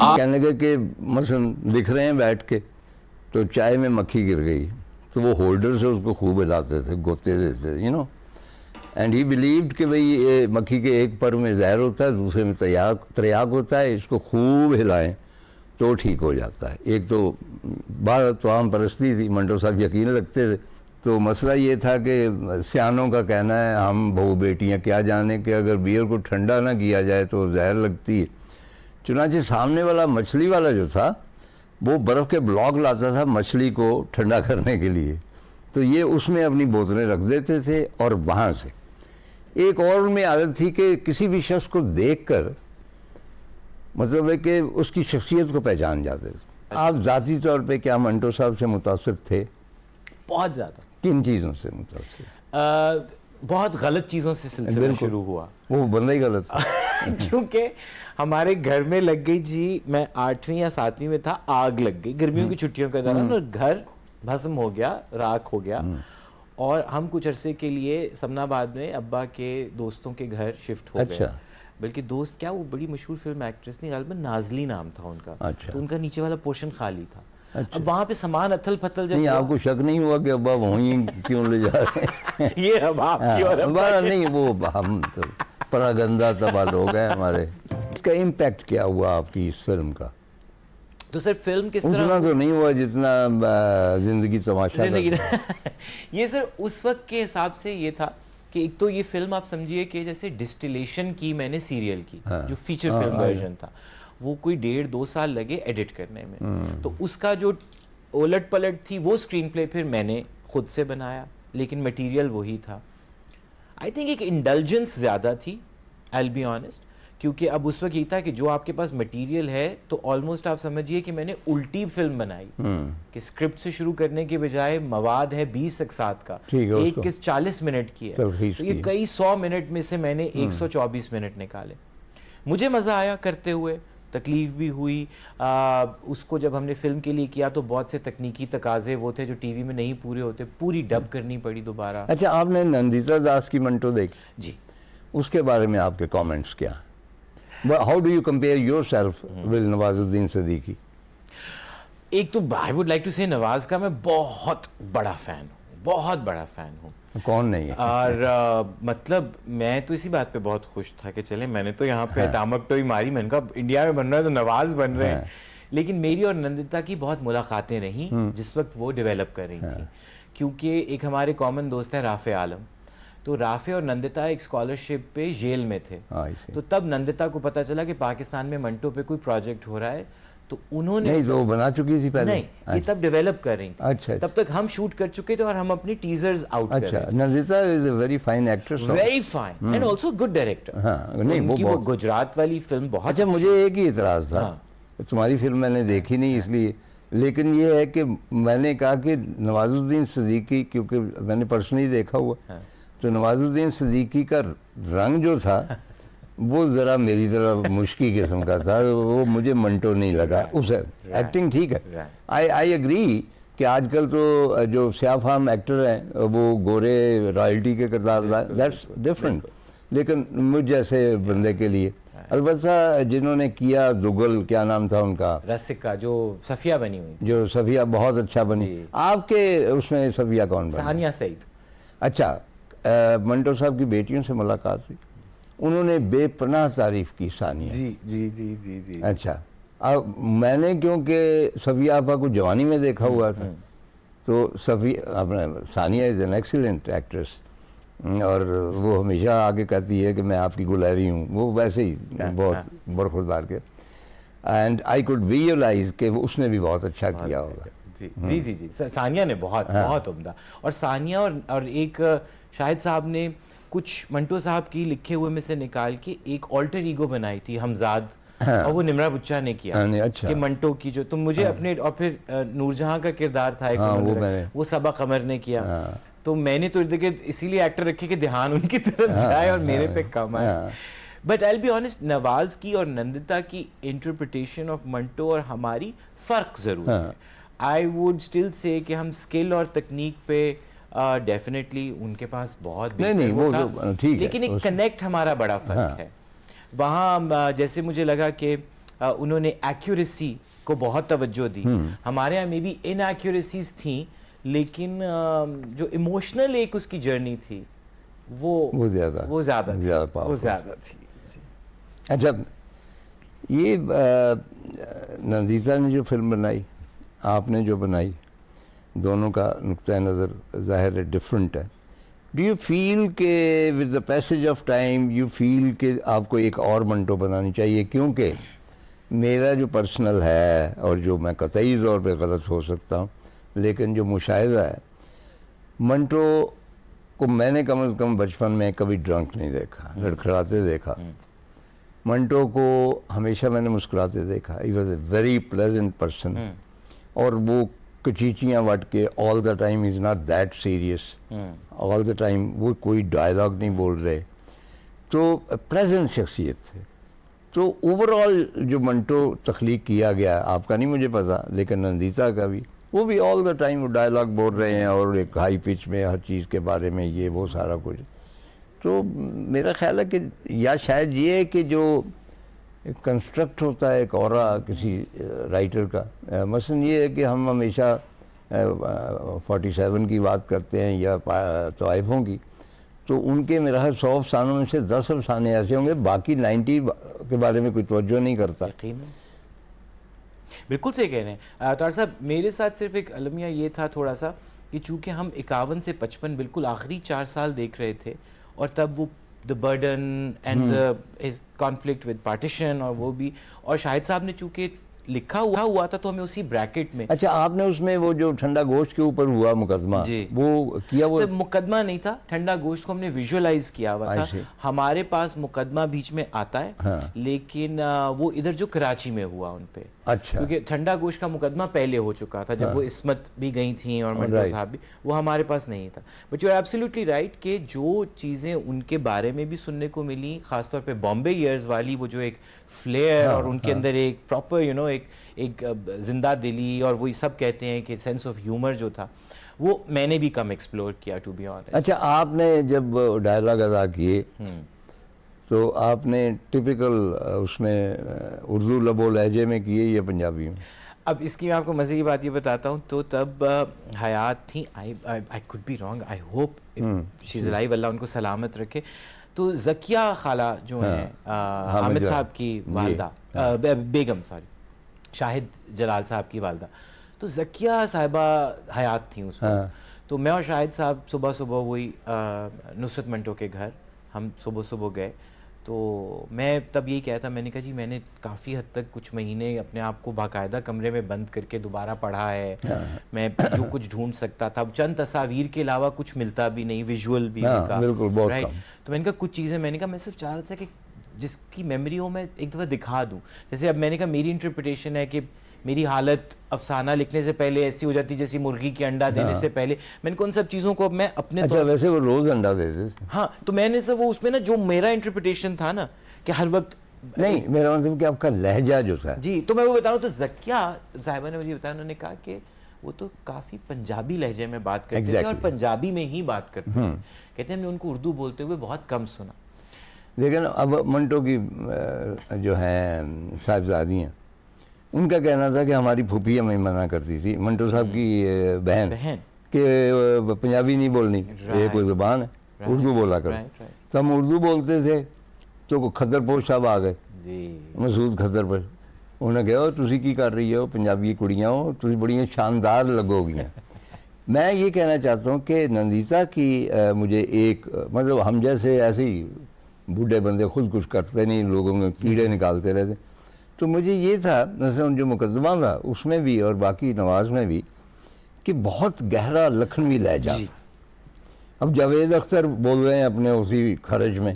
कहने लगे कि मसलन लिख रहे हैं बैठ के तो चाय में मक्खी गिर गई तो वो होल्डर से उसको खूब हिलाते थे, गोते देते, you know. And he believed कि भाई ये मक्खी के एक पर में जहर होता है, दूसरे में त्रियाक होता है, इसको खूब हिलाएं तो ठीक हो जाता है। एक तो बार तो आम परस्ती थी, मंटो साहब यकीन रखते थे। तो मसला ये था कि सियानों का कहना है, हम बहू बेटियां क्या जाने कि अगर बियर को ठंडा ना किया जाए तो जहर लगती है। चुनांचे सामने वाला मछली वाला जो था वो बर्फ़ के ब्लॉक लाता था मछली को ठंडा करने के लिए, तो ये उसमें अपनी बोतलें रख देते थे। और वहाँ से एक और उनमें आदत थी कि किसी भी शख्स को देखकर मतलब है कि उसकी शख्सियत को पहचान जाते थे। आप ज़ाती तौर पे क्या मंटो साहब से मुतासिर थे? बहुत ज़्यादा। किन चीज़ों से मुतासिर? बहुत गलत चीज़ों से सिलसिला शुरू हुआ। वो बंदा ही गलत था। क्योंकि हमारे घर में लग गई जी, मैं 8वीं या 7वीं में था, आग लग गई गर्मियों की छुट्टियों के दौरान और घर भस्म हो गया, राख हो गया। और हम कुछ अरसे के लिए समनाबाद में अब्बा के दोस्तों के घर शिफ्ट हो गए। बल्कि दोस्त क्या, वो बड़ी मशहूर फिल्म एक्ट्रेस थी, गालिबन नाजली नाम था उनका। तो उनका नीचे वाला पोर्शन खाली था। अब वहाँ पे सामान अथल पथल जब नहीं, आपको शक नहीं हुआ कि अब्बा वहीं क्यों ले जा रहे हैं? ये अब आप क्यों नहीं, वो हम तो परागंदा तबाह लोग हैं हमारे। इसका इम्पैक्ट क्या हुआ आपकी इस फिल्म का? तो सर फिल्म किस तरह उतना तो नहीं हुआ जितना जिंदगी तमाशा ये सर उस वक्त के हिसाब से ये था कि एक तो ये फिल्म आप समझिए कि जैसे डिस्टिलेशन की मैंने सीरियल की, जो फीचर फिल्म वर्जन था, वो कोई 1.5-2 साल लगे एडिट करने में। तो उसका जो उलट पलट थी वो स्क्रीन प्ले फिर मैंने खुद से बनाया, लेकिन मटेरियल वही था। आई थिंक एक इंडल्जेंस ज़्यादा थी, आई विल बी ऑनेस्ट, क्योंकि अब उस वक्त ये था कि जो आपके पास मटेरियल है तो ऑलमोस्ट आप समझिए कि मैंने उल्टी फिल्म बनाई कि स्क्रिप्ट से शुरू करने के बजाय मवाद है 20 अकसात का, एक किस 40 मिनट की है, तो ये कई 100 मिनट में से मैंने 124 मिनट निकाले। मुझे मज़ा आया करते हुए, तकलीफ भी हुई। उसको जब हमने फिल्म के लिए किया तो बहुत से तकनीकी तकाजे वो थे जो टीवी में नहीं पूरे होते, पूरी डब करनी पड़ी दोबारा। अच्छा, आपने नंदिता दास की मंटो देखी? जी। उसके बारे में आपके कमेंट्स क्या? How do you compare yourself with Nawazuddin Siddiqui? एक तो आई वुड लाइक टू से नवाज का मैं बहुत बड़ा फ़ैन हूँ, बहुत बड़ा फ़ैन हूँ। कौन नहीं है? और मतलब मैं तो इसी बात पे बहुत खुश था कि चले, मैंने तो यहाँ पे टामक टोई मारी, मैंने कहा इंडिया में बन रहा है तो नवाज बन रहे हैं। लेकिन मेरी और नंदिता की बहुत मुलाकातें रहीं जिस वक्त वो डेवलप कर रही थी, क्योंकि एक हमारे कॉमन दोस्त है राफे आलम, तो राफे और नंदिता एक स्कॉलरशिप पे जेल में थे। तो तब नंदिता को पता चला कि पाकिस्तान में मंटो पे कोई प्रोजेक्ट हो रहा है, तो उन्होंने नहीं, तो बना चुकी थी पहले? नहीं, ये तब डेवलप कर रही थी। अच्छा। तब तक हम शूट कर चुके थे और हम अपनी टीजर्स आउट कर रहे थे। Nandita is a very fine actress, very fine and also good director. हाँ, नहीं वो गुजरात वाली फिल्म बहुत। अच्छा, मुझे एक ही इतराज था, तुम्हारी फिल्म मैंने देखी नहीं इसलिए, लेकिन ये है कि मैंने कहा कि नवाजुद्दीन सिद्दीकी, क्योंकि मैंने पर्सनली देखा हुआ, तो नवाजुद्दीन सिद्दीकी का रंग जो था वो ज़रा मेरी तरह मुश्किल किस्म का था, वो मुझे मंटो नहीं लगा। उसे एक्टिंग ठीक है, आई एग्री कि आजकल तो जो स्याफाम एक्टर हैं वो गोरे रॉयल्टी के किरदार, दैट्स डिफरेंट, लेकिन मुझ जैसे बंदे के लिए अलबत्ता जिन्होंने किया दुगल, क्या नाम था उनका, रसिका, जो सफिया बनी हुई, जो सफिया बहुत अच्छा बनी। आपके उसमें सफिया कौन बनी? सानिया सईद। अच्छा, मंटो साहब की बेटियों से मुलाकात हुई, उन्होंने बेपनाह तारीफ की सानिया। जी जी जी जी जी। अच्छा, अब मैंने क्योंकि सफिया आपा को जवानी में देखा हुआ था, तो सफिया अपना Sania is an excellent actress, और वो हमेशा आके कहती है कि मैं आपकी गुलहरी हूँ, वो वैसे ही बहुत बरखुरदार के, एंड आई कुड विजुअलाइज कि उसने भी बहुत अच्छा किया होगा। जी जी जी जी, सानिया ने बहुत बहुत उम्दा। और सानिया और एक शाहिद साहब ने कुछ मंटो साहब की लिखे हुए में से निकाल के एक ऑल्टर ईगो बनाई थी, हमजाद, और वो निमरा बुच्चा ने किया। अच्छा। कि मंटो की जो, तो मुझे अपने, और फिर नूरजहां का किरदार था एक, वो सबा कमर ने किया। तो मैंने तो इसीलिए एक्टर रखे कि ध्यान उनकी तरफ जाए और मेरे पे कम आए। But I will be honest, Nawaz की और नंदिता की इंटरप्रिटेशन ऑफ मंटो और हमारी फर्क जरूर है। आई वुड स्टिल से कि हम स्किल और तकनीक पे डेफिनेटली उनके पास बहुत नहीं वो तो ठीक है, लेकिन एक कनेक्ट हमारा बड़ा फर्क है। वहाँ जैसे मुझे लगा कि उन्होंने एक्यूरेसी को बहुत तवज्जो दी। हमारे यहाँ मे बी इनएक्यूरेसीज थी, लेकिन जो इमोशनल एक उसकी जर्नी थी वो ज़्यादा थी। अच्छा, ये नंदीता ने जो फिल्म बनाई, आपने जो बनाई, दोनों का नुक्ता नज़र ज़ाहिर है डिफरेंट है। डू यू फील के with the passage of time you feel के आपको एक और मंटो बनानी चाहिए? क्योंकि मेरा जो पर्सनल है, और जो मैं कतई तौर पे गलत हो सकता हूँ, लेकिन जो मुशाहिदा है, मंटो को मैंने कम से कम बचपन में कभी ड्रंक नहीं देखा, लड़खड़ाते देखा। मंटो को हमेशा मैंने मुस्कुराते देखा। He was a very pleasant person. और वो कचीचियाँ वट के all the time is not that serious, all the time वो कोई डायलॉग नहीं बोल रहे, तो प्लेजेंट शख्सियत थे। तो ओवरऑल जो मंटो तख्लीक किया गया, आपका नहीं मुझे पता, लेकिन नंदीता का भी, वो भी ऑल द टाइम वो डायलॉग बोल रहे हैं और एक हाई पिच में हर चीज़ के बारे में ये वो सारा कुछ। तो मेरा ख्याल है कि या शायद ये है कि जो कंस्ट्रक्ट होता है एक औरा किसी राइटर का, मसलन ये है कि हम हमेशा 47 की बात करते हैं या तवाइफों की, तो उनके मेरा 100 अफसानों में से 10 अफसाने ऐसे होंगे, बाकी 90 के बारे में कोई तवज्जो नहीं करता। बिल्कुल सही कह रहे हैं तार साहब। मेरे साथ सिर्फ एक अलमिया ये था थोड़ा सा कि चूँकि हम 51 से 55 बिल्कुल आखिरी 4 साल देख रहे थे, और तब वो the burden and his conflict with partition, और वो भी, और शाहिद साहब ने चूँकि लिखा हुआ था तो हमें उसी ब्रैकेट में। अच्छा, आपने उसमें वो जो ठंडा गोश्त के ऊपर हुआ मुकदमा, वो किया? वो मुकदमा नहीं था, ठंडा गोश्त को हमने विजुअलाइज किया हुआ था। हमारे पास मुकदमा बीच में आता है, हाँ। लेकिन वो इधर जो कराची में हुआ उन पे। अच्छा। क्योंकि ठंडा गोश्त का मुकदमा पहले हो चुका था, जब हाँ। वो इस्मत भी गई थी और मंटो साहब भी, वो हमारे पास नहीं था। But you are absolutely right कि जो चीज़ें उनके बारे में भी सुनने को मिली, खासतौर पे बॉम्बे ईयर्स वाली, वो जो एक फ्लेयर और उनके अंदर एक प्रॉपर एक जिंदा दिली, और वही सब कहते हैं कि सेंस ऑफ ह्यूमर जो था, वो मैंने भी कम एक्सप्लोर किया, टू बी ऑनेस्ट। अच्छा, आपने जब डायलॉग अदा किए तो आपने टिपिकल उसमें उर्दू लबो लहजे में किए या पंजाबी में? अब इसकी मैं आपको मज़े की बात ये बताता हूँ। तो तब हयात थी, I could be wrong, I hope she is alive, अल्लाह उनको सलामत रखे। तो ज़किया खाला जो हैं हामिद साहब की वालदा, बेगम सॉरी, शाहिद जलाल साहब की वालदा, तो ज़किया साहिबा हयात थी उस वक्त। तो मैं और शाहिद साहब सुबह सुबह वही नुसरत मंटो के घर हम सुबह सुबह गए। तो मैं तब यही कहता, मैंने कहा जी मैंने काफ़ी हद तक कुछ महीने अपने आप को बाकायदा कमरे में बंद करके दोबारा पढ़ा है। मैं जो कुछ ढूंढ सकता था, चंद तस्वीर के अलावा कुछ मिलता भी नहीं, विजुअल भी का, राइट। तो मैंने कहा कुछ चीज़ें, मैंने कहा मैं सिर्फ चाह रहा था कि जिसकी मेमोरी हो मैं एक दफ़ा दिखा दूँ। जैसे अब मैंने कहा मेरी इंटरप्रिटेशन है कि मेरी हालत अफसाना लिखने से पहले ऐसी हो जाती जैसी मुर्गी के अंडा देने से पहले। मैंने कौन सब चीज़ों को अब मैं अपने अच्छा, वैसे वो रोज़ अंडा देते थे। हाँ, तो मैंने सब वो उसमें ना जो मेरा इंटरप्रिटेशन था ना कि हर वक्त नहीं, मेरा मतलब कि आपका लहजा जो था जी, तो मैं वो बता रहा हूँ। तो ज़किया साहिबा ने मुझे बताया, उन्होंने कहा कि वो तो काफ़ी पंजाबी लहजे में बात करते थे और पंजाबी में ही बात करते थे। कहते हैं हमने उनको उर्दू बोलते हुए बहुत कम सुना। लेकिन अब मंटो की जो हैं साहिबजादी हैं, उनका कहना था कि हमारी फूफी हमें मना करती थी, मंटो साहब की बहन कि पंजाबी नहीं बोलनी, ये कोई ज़ुबान है, उर्दू बोला करो। तो हम उर्दू बोलते थे, तो खद्दरपोश साहब आ गए, मसूद खद्दरपोश। उन्होंने कहा तुसी की कर रही हो, पंजाबी कुड़ियाँ हो, तुसी बड़ियाँ शानदार लगोगियाँ। मैं ये कहना चाहता हूँ कि नंदीता की मुझे एक मतलब, हम जैसे ऐसे ही बूढ़े बंदे खुद कुछ करते नहीं, लोगों में कीड़े निकालते रहते। तो मुझे ये था, जैसे जो मुकदमा था उसमें भी और बाकी नवाज में भी, कि बहुत गहरा लखनवी लहजा। अब जावेद अख्तर बोल रहे हैं अपने उसी खरज में,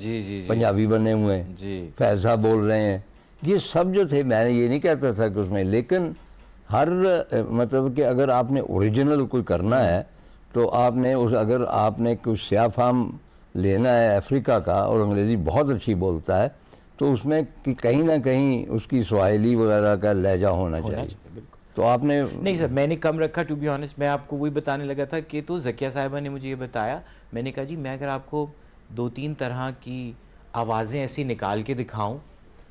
पंजाबी बने हुए हैं, फैज़ा बोल रहे हैं, ये सब जो थे, मैं ये नहीं कहता था कि उसमें, लेकिन हर मतलब कि अगर आपने ओरिजिनल कोई करना है तो आपने अगर आपने कुछ स्या फार्म लेना है अफ्रीका का और अंग्रेज़ी बहुत अच्छी बोलता है, तो उसमें कि कहीं ना कहीं उसकी स्वाहिली वगैरह का लहजा होना चाहिए। तो आपने नहीं सर, मैंने कम रखा, टू बी ऑनेस्ट। मैं आपको वही बताने लगा था कि तो ज़किया साहिबा ने मुझे ये बताया, मैंने कहा जी मैं अगर आपको 2-3 तरह की आवाज़ें ऐसी निकाल के दिखाऊं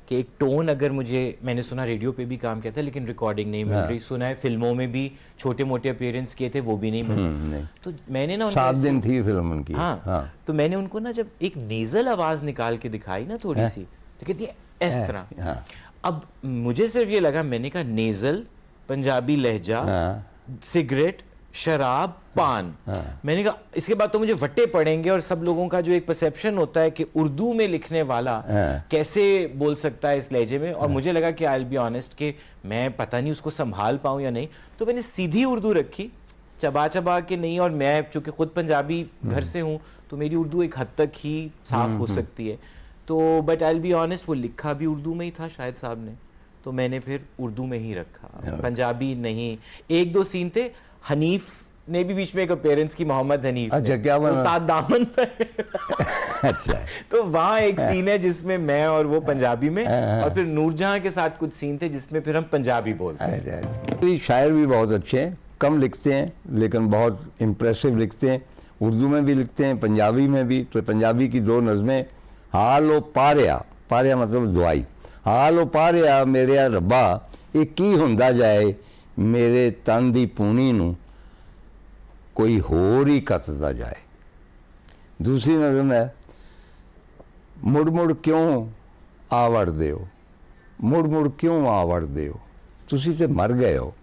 कि एक टोन अगर मुझे, मैंने सुना रेडियो पे भी काम किया था लेकिन रिकॉर्डिंग नहीं मिल रही, सुना है फिल्मों में भी छोटे मोटे अपीयरेंस किए थे वो भी नहीं मिले, तो मैंने ना 7 दिन थी फिल्म उनकी। हाँ, तो मैंने उनको ना जब एक नेजल आवाज निकाल के दिखाई ना थोड़ी सी, तो कहती है इस तरह। अब मुझे सिर्फ ये लगा, मैंने कहा नेजल, पंजाबी लहजा, सिगरेट, शराब, पान, मैंने कहा इसके बाद तो मुझे वट्टे पड़ेंगे, और सब लोगों का जो एक परसेप्शन होता है कि उर्दू में लिखने वाला कैसे बोल सकता है इस लहजे में, और मुझे लगा कि आई विल बी ऑनेस्ट कि मैं पता नहीं उसको संभाल पाऊं या नहीं, तो मैंने सीधी उर्दू रखी, चबा चबा के नहीं, और मैं चूंकि खुद पंजाबी घर से हूं तो मेरी उर्दू एक हद तक ही साफ हो सकती है, तो but I will be honest वो लिखा भी उर्दू में ही था शायद साहब ने, तो मैंने फिर उर्दू में ही रखा, पंजाबी नहीं। 1-2 सीन थे, हनीफ ने भी बीच में एक अपीयरेंस की, मोहम्मद हनीफ, अच्छा, क्या बना? उस्ताद दामन पर अच्छा, तो वहाँ एक सीन है जिसमें मैं और वो पंजाबी में, और फिर नूरजहां के साथ कुछ सीन थे जिसमें फिर हम पंजाबी बोलते हैं। शायर भी बहुत अच्छे हैं, कम लिखते हैं लेकिन बहुत इम्प्रेसिव लिखते हैं, उर्दू में भी लिखते हैं, पंजाबी में भी। तो पंजाबी की 2 नज़में, हालो पारिया, पारिया मतलब दुआई, हालो पारिया मेरे रब्बा ये की हुंदा जाए, मेरे तन दी पूनी नू कोई होर ही कतदा जाए। दूसरी नज़म है, मुड़ मुड़ क्यों आवड़दे हो, मुड़ मुड़ क्यों आवड़दे हो, तुसी ते मर गए हो,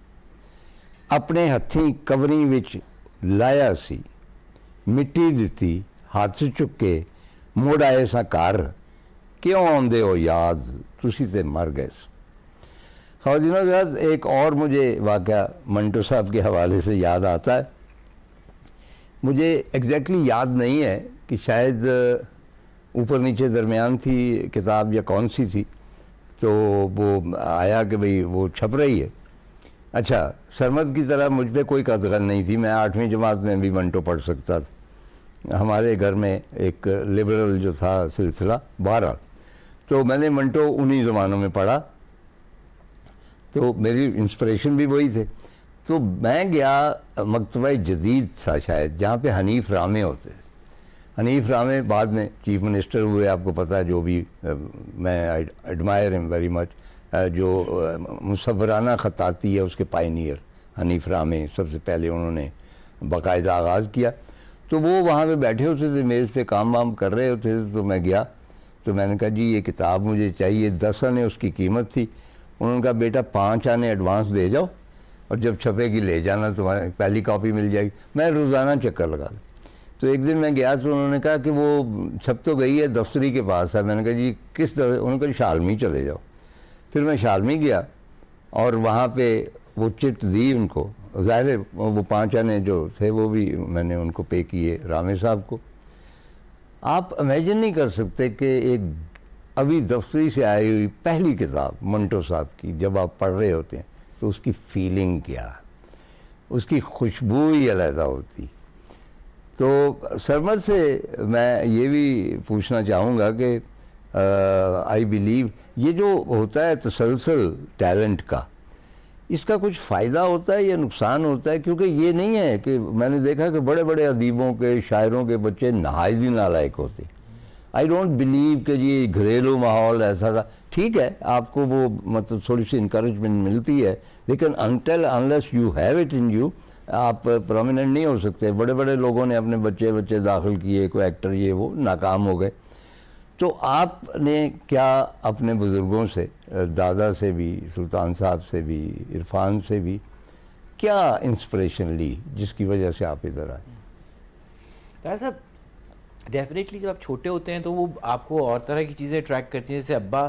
अपने हत्थीं कवरी विच लाया सी, मिट्टी दिती हथ चुके, मुड़ आए सा घर, क्यों आंदे हो याद, तुसी ते मर गए। ख़वातीन हज़रात, एक और मुझे वाक़या मंटो साहब के हवाले से याद आता है, मुझे एग्जैक्टली याद नहीं है कि शायद ऊपर नीचे दरमियान थी किताब या कौन सी थी, तो वो आया कि भाई वो छप रही है। अच्छा, सरमद की तरह मुझ पर कोई कदगन नहीं थी, मैं 8वीं जमात में भी मंटो पढ़ सकता था। हमारे घर में एक लिबरल जो था सिलसिला 12, तो मैंने मंटो उन्हीं ज़मानों में पढ़ा, तो मेरी इंस्पिरेशन भी वही थे। तो मैं गया मकतबा जदीद था शायद, जहाँ पे हनीफ रामे होते। हनीफ रामे बाद में चीफ मिनिस्टर हुए, आपको पता है, जो भी मैं एडमायर हिम वेरी मच, जो मुसव्वराना ख़ताती है उसके पायनियर हनीफ रामे, सबसे पहले उन्होंने बाकायदा आगाज़ किया। तो वो वहाँ पे बैठे होते थे, मेज़ पे काम वाम कर रहे होते थे, तो मैं गया, तो मैंने कहा जी ये किताब मुझे चाहिए, 10 आने उसकी कीमत थी। उन्होंने कहा बेटा 5 आने एडवांस दे जाओ और जब छपेगी ले जाना, तुम्हारी पहली कॉपी मिल जाएगी। मैं रोज़ाना चक्कर लगा। तो एक दिन मैं गया तो उन्होंने कहा कि वो छप तो गई है, दफ्तरी के पास है। मैंने कहा जी किस दफ्तर? उन्होंने कहा शालमी चले जाओ। फिर मैं शालमी गया और वहाँ पे वो चिट दी उनको, ज़ाहिर है वो 5 आने जो थे वो भी मैंने उनको पे किए रामे साहब को। आप इमेजिन नहीं कर सकते कि एक अभी दफ्तरी से आई हुई पहली किताब मंटो साहब की जब आप पढ़ रहे होते हैं तो उसकी फीलिंग क्या, उसकी खुशबू ही अलहदा होती। तो सरमद से मैं ये भी पूछना चाहूँगा कि आई बिलीव ये जो होता है तसलसल टैलेंट का, इसका कुछ फ़ायदा होता है या नुकसान होता है? क्योंकि ये नहीं है कि मैंने देखा कि बड़े बड़े अदीबों के शायरों के बच्चे नहायत ही नालायक होते। आई डोंट बिलीव कि ये घरेलू माहौल ऐसा था। ठीक है, आपको वो मतलब थोड़ी सी इंकरेजमेंट मिलती है, लेकिन until unless you have it in you आप प्रोमिनेंट नहीं हो सकते। बड़े बड़े लोगों ने अपने बच्चे दाखिल किए, कोई एक्टर ये वो नाकाम हो गए। तो आपने क्या अपने बुज़ुर्गों से, दादा से भी, सुल्तान साहब से भी, इरफान से भी क्या इंस्पिरेशन ली जिसकी वजह से आप इधर आए? तार साहब, डेफिनेटली जब आप छोटे होते हैं तो वो आपको और तरह की चीज़ें अट्रैक्ट करती हैं। जैसे अब्बा,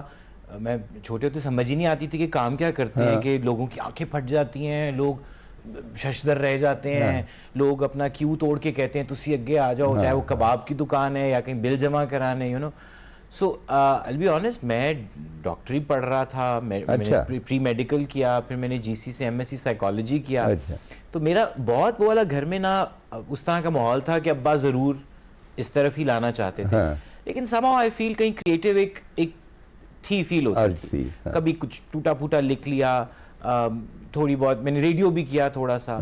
मैं छोटे होते समझ ही नहीं आती थी कि काम क्या करते हैं, कि लोगों की आंखें फट जाती हैं, लोग शशदर रह जाते हैं, लोग अपना क्यू तोड़ के कहते हैं तुसी अगे आ जाओ, चाहे वो कबाब की दुकान है या कहीं बिल जमा कराने, you know. So I will be honest, मैं डॉक्टरी पढ़ रहा था, मैंने प्री मेडिकल किया, फिर मैंने जीसी से एमएससी साइकोलॉजी किया। तो मेरा बहुत वो वाला घर में ना उस तरह का माहौल था कि अब्बा ज़रूर इस तरफ ही लाना चाहते थे। लेकिन somehow आई फील कहीं क्रिएटिव एक थी, फील होती थी। कभी कुछ टूटा फूटा लिख लिया, थोड़ी बहुत मैंने रेडियो भी किया थोड़ा सा।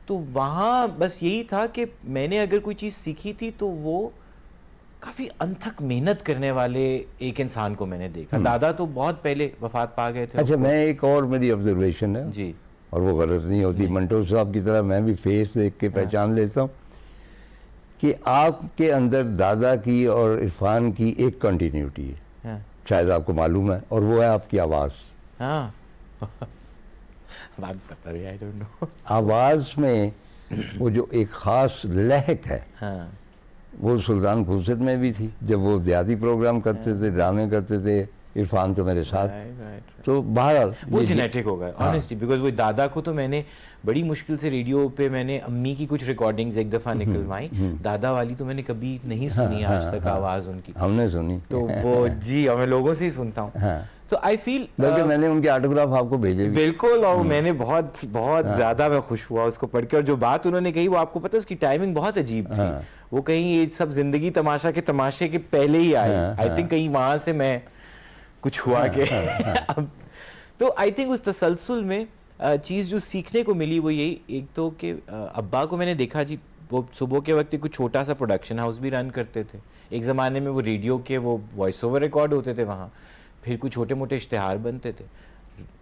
तो वहाँ बस यही था कि मैंने अगर कोई चीज़ सीखी थी तो वो काफ़ी अनथक मेहनत करने वाले एक इंसान को मैंने देखा। दादा तो बहुत पहले वफात पा गए थे। अच्छा, मैं एक और मेरी ऑब्जर्वेशन है जी, और वो गलत नहीं होती, मंटो साहब की तरह मैं भी फेस देख के पहचान लेता हूँ कि आपके अंदर दादा की और इरफान की एक कंटिन्यूटी है, हाँ, शायद आपको मालूम है, और वो है आपकी आवाज़। हाँ। बात बता रही, आई डोंट नो। आवाज़ में वो जो एक ख़ास लहक है, हाँ, वो सुल्तान फुर्सत में भी थी, जब वो देहाती प्रोग्राम करते थे, ड्रामे करते थे, इरफान तो मेरे साथ। राइट। तो बहरहाल वो ये- जेनेटिक होगा ऑनेस्टली, बिकॉज वो दादा को तो मैंने बड़ी मुश्किल से रेडियो पे मैंने अम्मी की कुछ रिकॉर्डिंग्स एक दफ़ा निकलवाई, दादा वाली तो मैंने कभी नहीं सुनी आज तक आवाज़ उनकी। हमने सुनी, तो वो जी, और मैं लोगों से ही सुनता हूँ। हाँ। तो आई फील बल्कि मैंने उनके ऑटोग्राफ आपको भेजे भी। बिल्कुल, और मैंने बहुत ज़्यादा मैं खुश हुआ उसको पढ़ के, और जो बात उन्होंने कही वो आपको पता है उसकी टाइमिंग बहुत अजीब थी। वो कहीं ये सब जिंदगी तमाशा के तमाशे के पहले ही आई, आई थिंक कहीं वहाँ से मैं कुछ हुआ के अब तो आई थिंक उस तसलसल में चीज़ जो सीखने को मिली वो यही, एक तो कि अब्बा को मैंने देखा जी, वो सुबह के वक्त कुछ छोटा सा प्रोडक्शन हाउस भी रन करते थे। एक ज़माने में वो रेडियो के वो वॉइस ओवर रिकॉर्ड होते थे वहाँ, फिर कुछ छोटे मोटे इश्तिहार बनते थे।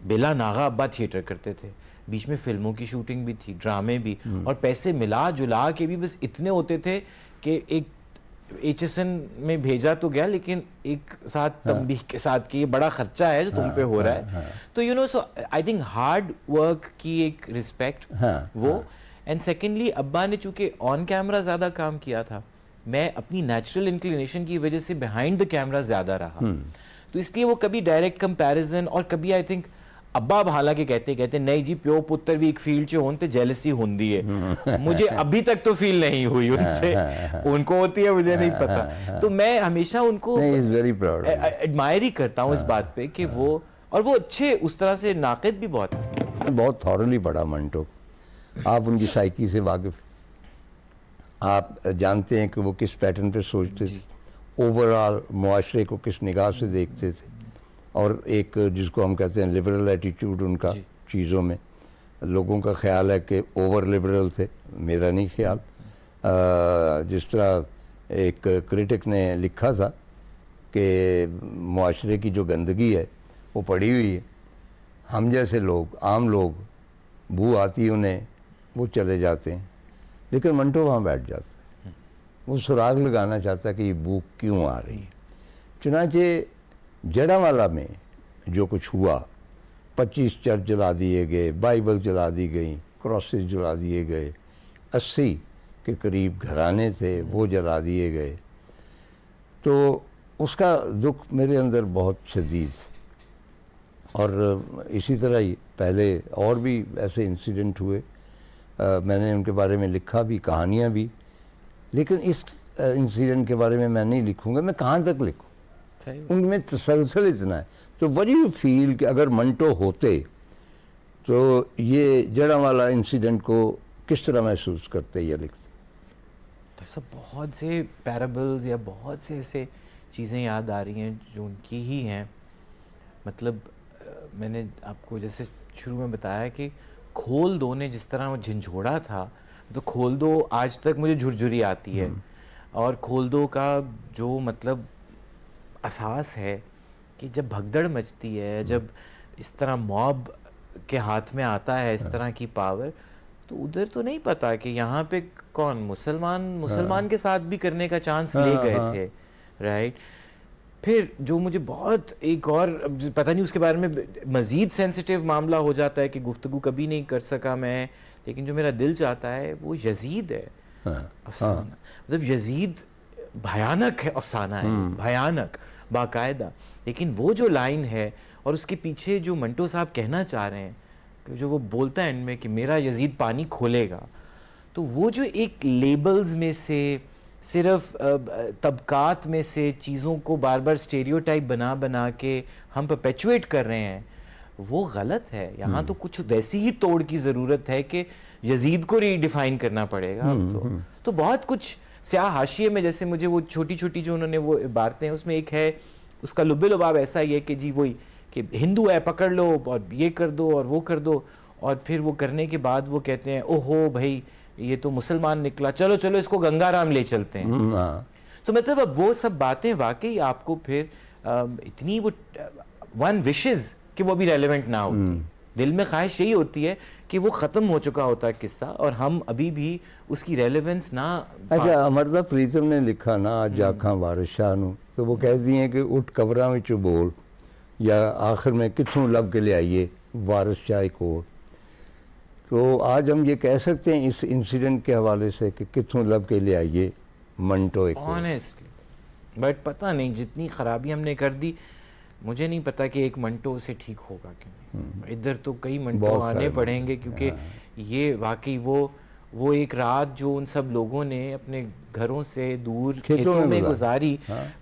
बेला नागा अब्बा थिएटर करते थे, बीच में फिल्मों की शूटिंग भी थी, ड्रामे भी, और पैसे मिला जुला के भी बस इतने होते थे कि एक HSN में भेजा तो गया, लेकिन एक साथ तंबीह के साथ कि ये बड़ा खर्चा है जो तुम पे हो रहा है। तो you know, so I think hard work की एक रिस्पेक्ट वो, एंड सेकेंडली अब्बा ने चूंकि ऑन कैमरा ज़्यादा काम किया था, मैं अपनी नेचुरल इंक्लिनेशन की वजह से बिहाइंड द कैमरा ज़्यादा रहा, तो इसलिए वो कभी डायरेक्ट कंपैरिजन, और कभी आई थिंक अब्बा हालांकि कहते नहीं जी, प्यो पुत्र भी एक फील्ड च होन ते जेलसी होंदी है, मुझे अभी तक तो फील नहीं हुई उनसे, उनको होती है मुझे नहीं पता। तो मैं हमेशा उनको वेरी प्राउड, एडमायर ही करता हूँ इस बात पे कि वो, और वो अच्छे उस तरह से नाक़िद भी बहुत थॉरली पढ़ा मंटो। आप उनकी साइकी से वाकिफ, आप जानते हैं कि वो किस पैटर्न पे सोचते थे, ओवरऑल मुआशरे को किस निगाह से देखते थे, और एक जिसको हम कहते हैं लिबरल एटीट्यूड उनका चीज़ों में। लोगों का ख्याल है कि ओवर लिबरल थे, मेरा नहीं ख्याल। जिस तरह एक क्रिटिक ने लिखा था कि मुआशरे की जो गंदगी है वो पड़ी हुई है, हम जैसे लोग, आम लोग, बू आती उन्हें, वो चले जाते हैं, लेकिन मंटो वहाँ बैठ जाता है, वो सुराग लगाना चाहता है कि ये बू क्यों आ रही है। चुनांचे जड़ावाला में जो कुछ हुआ, 25 चर्च जला दिए गए, बाइबल जला दी गई, क्रॉसेस जला दिए गए, 80 के करीब घराने थे वो जला दिए गए, तो उसका दुख मेरे अंदर बहुत शदीद। और इसी तरह ही पहले और भी ऐसे इंसिडेंट हुए, मैंने उनके बारे में लिखा भी, कहानियाँ भी, लेकिन इस इंसिडेंट के बारे में मैं नहीं लिखूँगा, मैं कहाँ तक लिखूँ, उनमें तसलसल इतना है। तो व्हाट डू यू फील कि अगर मंटो होते तो ये जड़ावाला इंसिडेंट को किस तरह महसूस करते या लिखते? तो सब बहुत से पैराबल्स या बहुत से ऐसे चीज़ें याद आ रही हैं जो उनकी ही हैं। मतलब मैंने आपको जैसे शुरू में बताया कि खोल दो ने जिस तरह वो झंझोड़ा था, तो खोल दो आज तक मुझे झुरझुरी आती है, और खोल दो का जो मतलब एहसास है कि जब भगदड़ मचती है, जब इस तरह मॉब के हाथ में आता है इस तरह की पावर, तो उधर तो नहीं पता कि यहाँ पे कौन मुसलमान के साथ भी करने का चांस ले गए थे, राइट। फिर जो मुझे बहुत एक और पता नहीं उसके बारे में मज़ीद सेंसिटिव मामला हो जाता है कि गुफ्तगू कभी नहीं कर सका मैं, लेकिन जो मेरा दिल चाहता है वो यजीद है। अफसाना, मतलब यजीद भयानक है, अफसाना है भयानक बाकायदा, लेकिन वो जो लाइन है और उसके पीछे जो मंटो साहब कहना चाह रहे हैं कि जो वो बोलता है एंड में कि मेरा यजीद पानी खोलेगा, तो वो जो एक लेबल्स में से सिर्फ तबकात में से चीज़ों को बार बार स्टेरियोटाइप बना बना के हम परपेचुएट कर रहे हैं, वो गलत है। यहाँ तो कुछ वैसी ही तोड़ की ज़रूरत है कि यजीद को रीडिफाइन करना पड़ेगा अब तो बहुत कुछ स्याह हाशिए में, जैसे मुझे वो छोटी छोटी जो उन्होंने वो इबारतें हैं उसमें एक है, उसका लुब्बे लुबाब ऐसा ही है कि जी वही कि हिंदू है पकड़ लो और ये कर दो और वो कर दो, और फिर वो करने के बाद वो कहते हैं ओहो भाई ये तो मुसलमान निकला, चलो चलो इसको गंगाराम ले चलते हैं। तो मतलब अब वो सब बातें वाकई आपको फिर इतनी वो वन विशेस कि वो भी रेलेवेंट ना होती, दिल में ख्वाहिश यही होती है कि वो ख़त्म हो चुका होता है किस्सा और हम अभी भी उसकी रेलेवेंस ना। अच्छा, अमृता प्रीतम ने लिखा ना आज आखां वारिस शाह नूं, तो वो कहती हैं कि उठ कबरां विच बोल, या आखिर में किथों लब के ले आइए वारिस शाह कोल। तो आज हम ये कह सकते हैं इस इंसिडेंट के हवाले से कि किथों लब के ले आइए मंटो एक। ऑनेस्टली बट पता नहीं जितनी खराबी हमने कर दी, मुझे नहीं पता कि एक मंटो से ठीक होगा कि नहीं। इधर तो कई मंटो आने पड़ेंगे क्योंकि ये वाकई वो एक रात जो उन सब लोगों ने अपने घरों से दूर खेतों में गुजारी,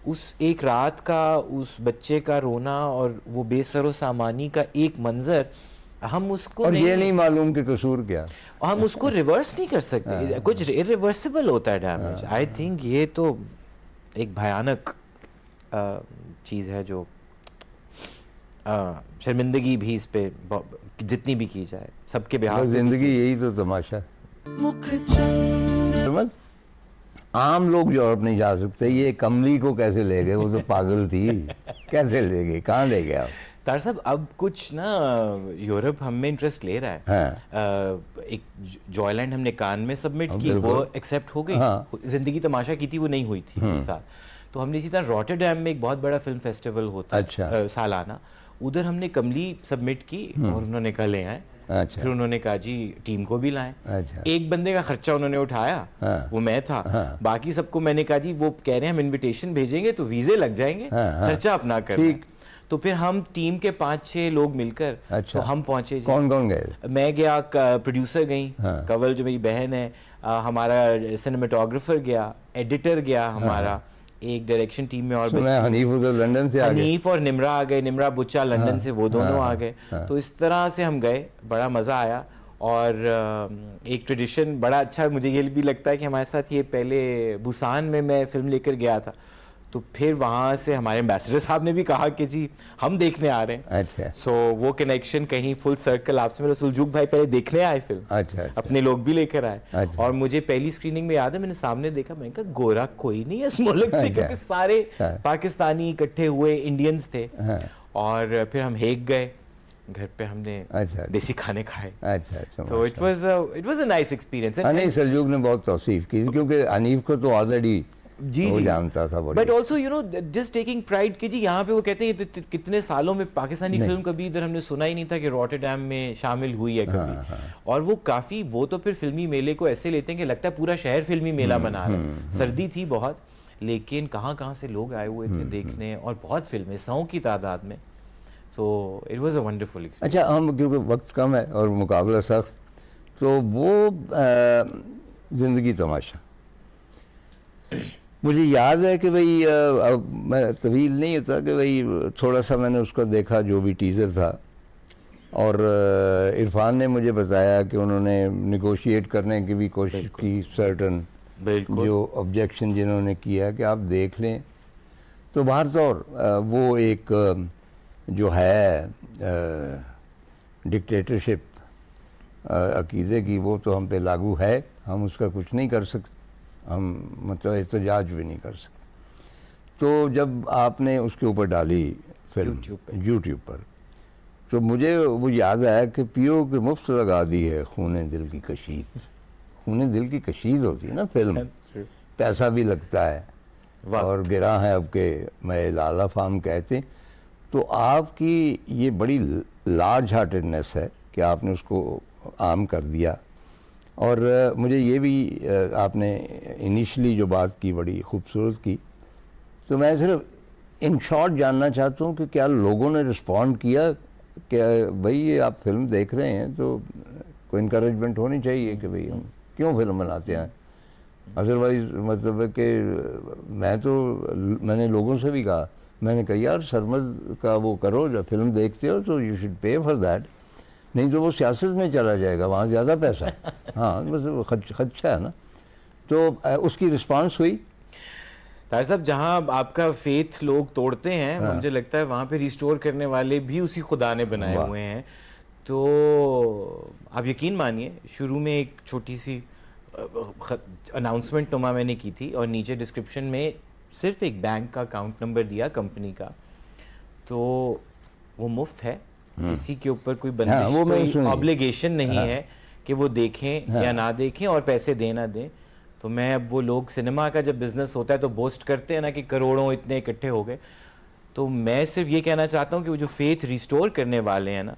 उस एक रात का उस बच्चे का रोना और वो बेसरो सामानी का एक मंजर, हम उसको और ये नहीं मालूम कि कसूर क्या, हम उसको रिवर्स नहीं कर सकते। कुछ इरिवर्सिबल होता है डैमेज। आई थिंक ये तो एक भयानक चीज़ है जो शर्मिंदगी भी इस पे जितनी भी की जाए सबके बिहार। जिंदगी यही तो तमाशा है। आम लोग यूरोप नहीं जा सकते, ये कमली को कैसे ले गए, वो तो पागल थी, कैसे ले गए, कहाँ ले गए आप? तार साहब अब कुछ ना यूरोप हम में इंटरेस्ट ले रहा है। हाँ। एक जॉयलैंड हमने कान में सबमिट की, वो एक्सेप्ट हो गई। हाँ। जिंदगी तमाशा की थी, वो नहीं हुई थी उस साल। तो हमने इसी तरह रॉटरडैम में एक बहुत बड़ा फिल्म फेस्टिवल होता है। अच्छा। सालाना, उधर हमने कमली सबमिट की और उन्होंने कहा ले आए। अच्छा। फिर उन्होंने कहा जी टीम को भी लाएं। अच्छा। एक बंदे का खर्चा उन्होंने उठाया। हाँ। वो मैं था। हाँ। बाकी सबको मैंने कहा जी वो कह रहे हैं हम इनविटेशन भेजेंगे तो वीजे लग जाएंगे। हाँ। खर्चा अपना कर। तो फिर हम टीम के 5-6 लोग मिलकर अच्छा। तो हम पहुंचे जी। कौन कौन गए? मैं गया, प्रोड्यूसर गई। हाँ। कंवल जो मेरी बहन है, हमारा सिनेमेटोग्राफर गया, एडिटर गया हमारा, एक डायरेक्शन टीम में और हनीफ उधर लंदन से आ गए। हनीफ और निमरा आ गए, निमरा बुच्चा लंदन से, वो दोनों आ गए। तो इस तरह से हम गए, बड़ा मज़ा आया। और एक ट्रेडिशन बड़ा अच्छा मुझे ये भी लगता है कि हमारे साथ ये पहले बुसान में मैं फिल्म लेकर गया था, तो फिर वहाँ से हमारे एम्बेसडर साहब ने भी कहा कि जी हम देखने आ रहे हैं। अच्छा। सो वो कनेक्शन कहीं फुल सर्कल आपसे मेरा। सुलझुक भाई पहले देखने आए फिल्म। अच्छा। अपने लोग भी लेकर आए। अच्छा। और मुझे पहली स्क्रीनिंग में याद है मैंने सामने देखा, मैंने कहा गोरा कोई नहीं है इस मुल्क से, क्योंकि सारे पाकिस्तानी इकट्ठे हुए इंडियंस थे। और फिर हम हेग गए, घर पे हमने देसी खाने खाए। अच्छा। तो it was a nice experience. नहीं, सलजूक ने बहुत तौसीफ की क्योंकि हनीफ को तो ऑलरेडी वो जानता था। But also you know just taking pride कि जी यहाँ पे वो कहते हैं तो कितने सालों में पाकिस्तानी फिल्म कभी इधर हमने सुना ही नहीं था कि रॉटरडैम में शामिल हुई है कभी। और वो काफ़ी, वो तो फिर फिल्मी मेले को ऐसे लेते हैं कि लगता है पूरा शहर फिल्मी मेला बना रहा है। सर्दी थी बहुत, लेकिन कहाँ से लोग आए हुए थे देखने, और बहुत फिल्में 100 की तादाद में। So it was a wonderful experience. अच्छा, हम क्योंकि वक्त कम है और मुकाबला सख्त, तो वो ज़िंदगी तमाशा मुझे याद है कि भाई अब मैं तवील नहीं होता कि भाई थोड़ा सा मैंने उसका देखा जो भी टीज़र था, और इरफान ने मुझे बताया कि उन्होंने निगोशिएट करने की भी कोशिश की, सर्टन जो ऑब्जेक्शन जिन्होंने किया कि आप देख लें। तो बाहर तौर वो एक जो है डिक्टेटरशिप अकीदे की, वो तो हम पे लागू है, हम उसका कुछ नहीं कर सकते, हम मतलब एहतजाज भी नहीं कर सकते। तो जब आपने उसके ऊपर डाली फिल्म यूट्यूब पर, तो मुझे वो याद आया कि पीओ के मुफ्त लगा दी है खूने दिल की कशीद। खूने दिल की कशीद होती है ना फिल्म, पैसा भी लगता है और गिरा है अब के मैं लाला फार्म कहते। तो आपकी ये बड़ी लार्ज हार्टेडनेस है कि आपने उसको आम कर दिया। और मुझे ये भी आपने इनिशियली जो बात की बड़ी खूबसूरत की। तो मैं सिर्फ इन शॉर्ट जानना चाहता हूँ कि क्या लोगों ने रिस्पॉन्ड किया कि भाई ये आप फिल्म देख रहे हैं तो कोई इनकरेजमेंट होनी चाहिए कि भाई हम क्यों फिल्म बनाते हैं। अदरवाइज़ मतलब है कि मैंने लोगों से भी कहा, मैंने कहा यार सरमद का वो करो, जब फिल्म देखते हो तो you should pay for that, नहीं तो वो सियासत में चला जाएगा, वहाँ ज़्यादा पैसा है। हाँ मतलब खर्चा है ना। तो उसकी रिस्पांस हुई। तार साहब, जहाँ आपका फेथ लोग तोड़ते हैं, हाँ। मुझे लगता है वहाँ पे रिस्टोर करने वाले भी उसी खुदा ने बनाए हुए हैं। तो आप यकीन मानिए, शुरू में एक छोटी सी अनाउंसमेंट नुमा मैंने की थी और नीचे डिस्क्रिप्शन में सिर्फ एक बैंक का अकाउंट नंबर दिया कंपनी का, तो वो मुफ्त है, किसी के ऊपर कोई हाँ, वो मैंने बंदिश, सुनी। कोई ऑब्लिगेशन नहीं है कि वो देखें या ना देखें और पैसे दे ना दें। तो मैं, अब वो लोग सिनेमा का जब बिजनेस होता है तो बोस्ट करते हैं ना कि करोड़ों इतने इकट्ठे हो गए, तो मैं सिर्फ ये कहना चाहता हूँ कि वो जो फेथ रिस्टोर करने वाले हैं ना,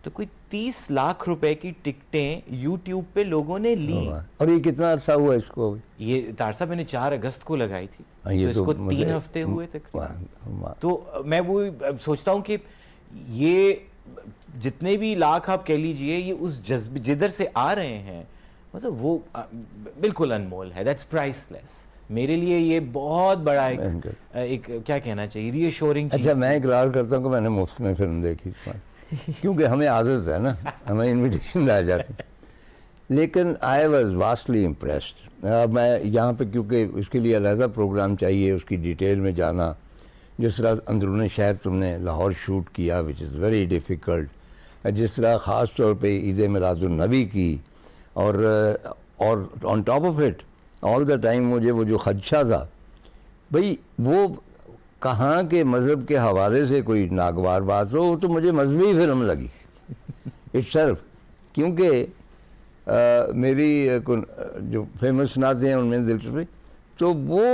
तो कोई 30 लाख रुपए की टिकटें यूट्यूब पे लोगों ने ली। और ये कितना अर्सा हुआ इसको अभी? ये तार साहब मैंने 4 अगस्त को लगाई थी, हाँ, तो ये इसको तो 3 मतलब- हफ्ते हुए तक। वाह। तो मैं वो सोचता हूँ कि ये जितने भी लाख आप कह लीजिए, ये उस जज्बे जिधर से आ रहे हैं, मतलब वो बिल्कुल अनमोल है, दैट्स प्राइसलेस। मेरे लिए ये बहुत बड़ा एक क्या कहना चाहिए, रीअश्योरिंग चीज। अच्छा, मैं इकरार करता हूँ कि मैंने मुफ्त में फिल्म देखी इस बार। क्योंकि हमें आदत है ना, हमें इनविटेशन आ जाती, लेकिन आई वॉज वास्टली इम्प्रेस्ड। मैं यहाँ पे, क्योंकि उसके लिए अलहदा प्रोग्राम चाहिए, उसकी डिटेल में जाना, जिस तरह अंदरून शहर तुमने लाहौर शूट किया, विच इज़ वेरी डिफ़िकल्ट, जिस तरह ख़ास तौर पे ईद मिलादुन्नबी की, और on top of it all the time मुझे वो जो खदशा था, भाई वो कहाँ के मज़हब के हवाले से कोई नागवार बात हो, तो मुझे मजहबी फिल्म लगी इटसेल्फ। क्योंकि मेरी जो फेमस नाते हैं उनमें दिलचस्पी, तो वो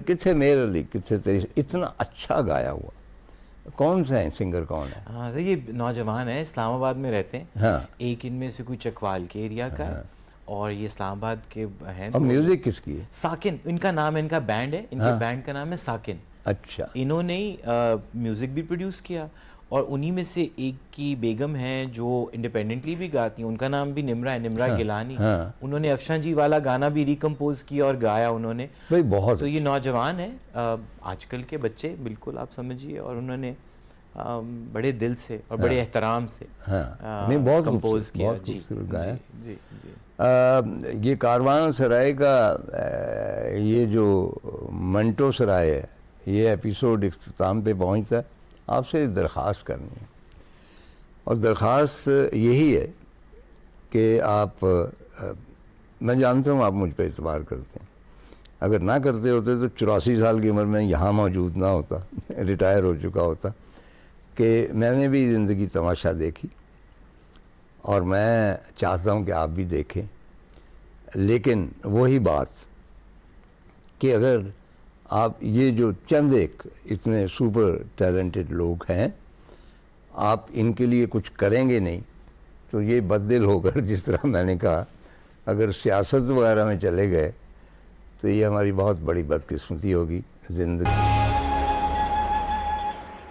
किथे मेर अली, किथे तेरी, इतना अच्छा गाया हुआ। कौन सा है सिंगर, कौन है? हाँ, तो ये नौजवान है, इस्लामाबाद में रहते हैं। हाँ। एक इनमें से कोई चकवाल के एरिया का है, और ये इस्लामाबाद के हैं। और म्यूजिक किसकी है? साकिन इनका नाम है, इनका बैंड है, इनके बैंड का नाम है साकिन। अच्छा। इन्होंने ही म्यूजिक भी प्रोड्यूस किया, और उन्हीं में से एक की बेगम हैं जो इंडिपेंडेंटली भी गाती हैं, उनका नाम भी निम्रा है, निम्रा गिलानी। उन्होंने अफशान जी वाला गाना भी रिकम्पोज किया और गाया उन्होंने। भाई बहुत। तो ये नौजवान है, आजकल के बच्चे बिल्कुल आप समझिए, और उन्होंने बड़े दिल से और बड़े एहतराम से नहीं, बहुत कंपोज किया। बहुत खूबसूरत गाया। जी जी। ये कारवान सराय का ये जो मंटो सराय है, ये एपिसोड इख्तिताम पे पहुंचता है। आपसे दरख्वास्त करनी है, और दरख्वास्त यही है कि आप, मैं जानता हूँ आप मुझ पर एतबार करते हैं, अगर ना करते होते तो 84 साल की उम्र में यहाँ मौजूद ना होता, रिटायर हो चुका होता। कि मैंने भी ज़िंदगी तमाशा देखी, और मैं चाहता हूँ कि आप भी देखें, लेकिन वही बात कि अगर आप ये जो चंद एक इतने सुपर टैलेंटेड लोग हैं, आप इनके लिए कुछ करेंगे नहीं, तो ये बददिल होकर, जिस तरह मैंने कहा, अगर सियासत वगैरह में चले गए, तो ये हमारी बहुत बड़ी बदकिस्मती होगी ज़िंदगी।